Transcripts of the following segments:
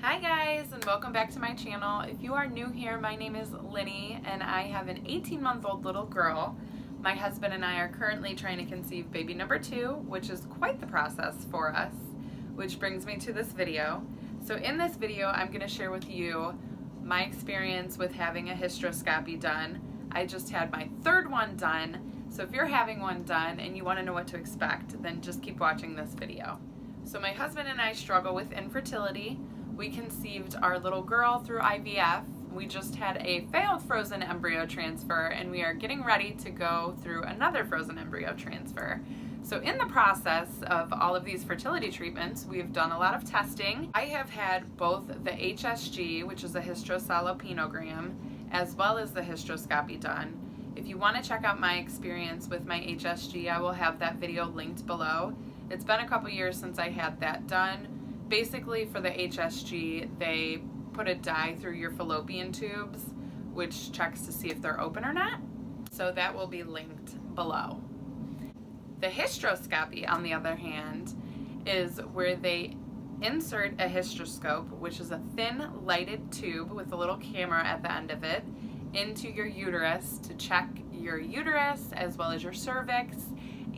Hi guys, and welcome back to my channel. If you are new here, my name is Linny and I have an 18-month-old little girl. My husband and I are currently trying to conceive baby number 2, which is quite the process for us, which brings me to this video. So in this video, I'm going to share with you my experience with having a hysteroscopy done. I just had my 3rd one done, so if you're having one done and you want to know what to expect, then just keep watching this video. So my husband and I struggle with infertility. We conceived our little girl through IVF. We just had a failed frozen embryo transfer and we are getting ready to go through another frozen embryo transfer. So in the process of all of these fertility treatments, we've done a lot of testing. I have had both the HSG, which is a hysterosalpingogram, as well as the hysteroscopy done. If you want to check out my experience with my HSG, I will have that video linked below. It's been a couple years since I had that done. Basically, for the HSG, they put a dye through your fallopian tubes, which checks to see if they're open or not. So that will be linked below. The hysteroscopy, on the other hand, is where they insert a hysteroscope, which is a thin lighted tube with a little camera at the end of it, into your uterus to check your uterus as well as your cervix.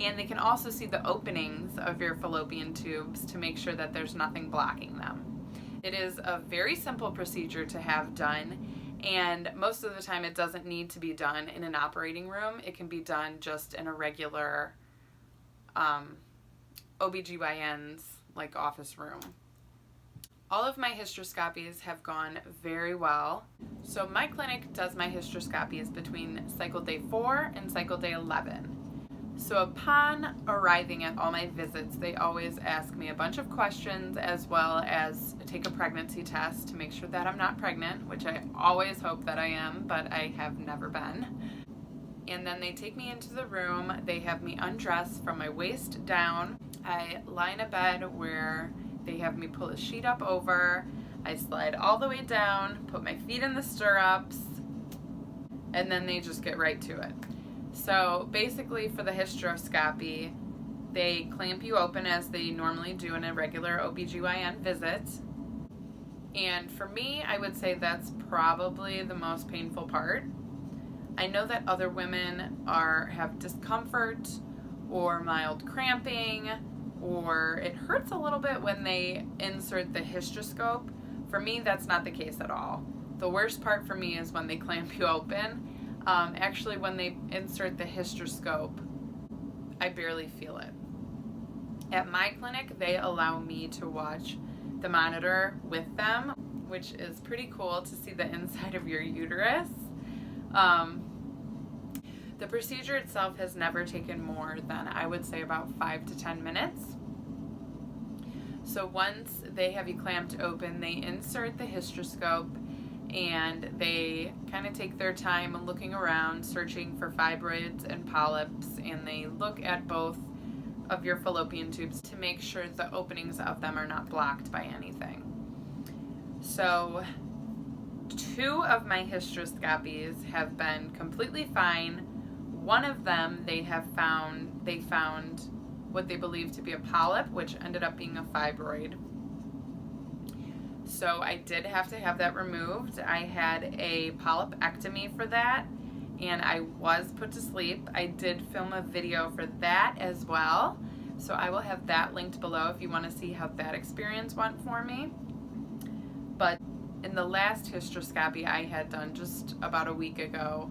And they can also see the openings of your fallopian tubes to make sure that there's nothing blocking them. It is a very simple procedure to have done, and most of the time it doesn't need to be done in an operating room. It can be done just in a regular OBGYN's like office room. All of my hysteroscopies have gone very well. So my clinic does my hysteroscopies between cycle day 4 and cycle day 11. So upon arriving at all my visits, they always ask me a bunch of questions as well as take a pregnancy test to make sure that I'm not pregnant, which I always hope that I am, but I have never been. And then they take me into the room. They have me undress from my waist down. I lie in a bed where they have me pull a sheet up over. I slide all the way down, put my feet in the stirrups, and then they just get right to it. So basically for the hysteroscopy, they clamp you open as they normally do in a regular OBGYN visit. And for me, I would say that's probably the most painful part. I know that other women have discomfort or mild cramping, or it hurts a little bit when they insert the hysteroscope. For me, that's not the case at all. The worst part for me is when they clamp you open. Actually, when they insert the hysteroscope, I barely feel it. At my clinic, they allow me to watch the monitor with them, which is pretty cool to see the inside of your uterus. The procedure itself has never taken more than, I would say, about 5 to 10 minutes. So once they have you clamped open, they insert the hysteroscope and they kind of take their time looking around, searching for fibroids and polyps, and they look at both of your fallopian tubes to make sure the openings of them are not blocked by anything. So 2 of my hysteroscopies have been completely fine. One of them they found what they believe to be a polyp, which ended up being a fibroid. So I did have to have that removed. I had a polypectomy for that, and I was put to sleep. I did film a video for that as well, so I will have that linked below if you want to see how that experience went for me. But in the last hysteroscopy I had done just about a week ago,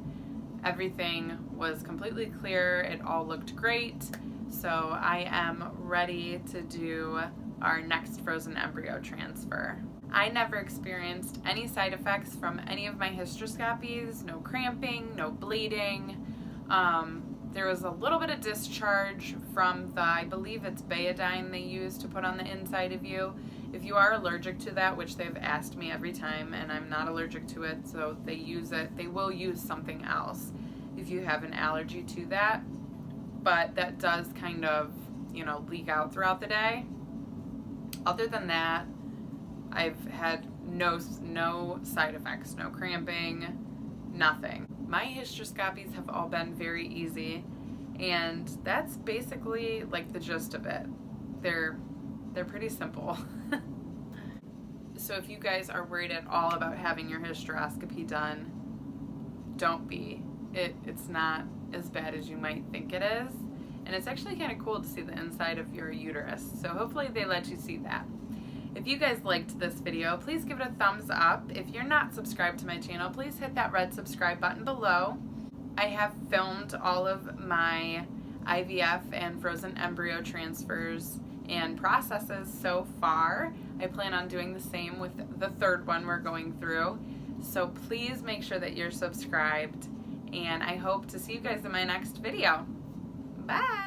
everything was completely clear. It all looked great. So I am ready to do our next frozen embryo transfer. I never experienced any side effects from any of my hysteroscopies, no cramping, no bleeding. There was a little bit of discharge from I believe it's Betadine they use to put on the inside of you. If you are allergic to that, which they've asked me every time, and I'm not allergic to it, so they will use something else if you have an allergy to that. But that does kind of, leak out throughout the day. Other than that, I've had no side effects, no cramping, nothing. My hysteroscopies have all been very easy, and that's basically like the gist of it. They're pretty simple. So if you guys are worried at all about having your hysteroscopy done, don't be. It's not as bad as you might think it is. And it's actually kind of cool to see the inside of your uterus. So hopefully they let you see that. If you guys liked this video, please give it a thumbs up. If you're not subscribed to my channel, please hit that red subscribe button below. I have filmed all of my IVF and frozen embryo transfers and processes so far. I plan on doing the same with the third one we're going through. So please make sure that you're subscribed, and I hope to see you guys in my next video. Bye!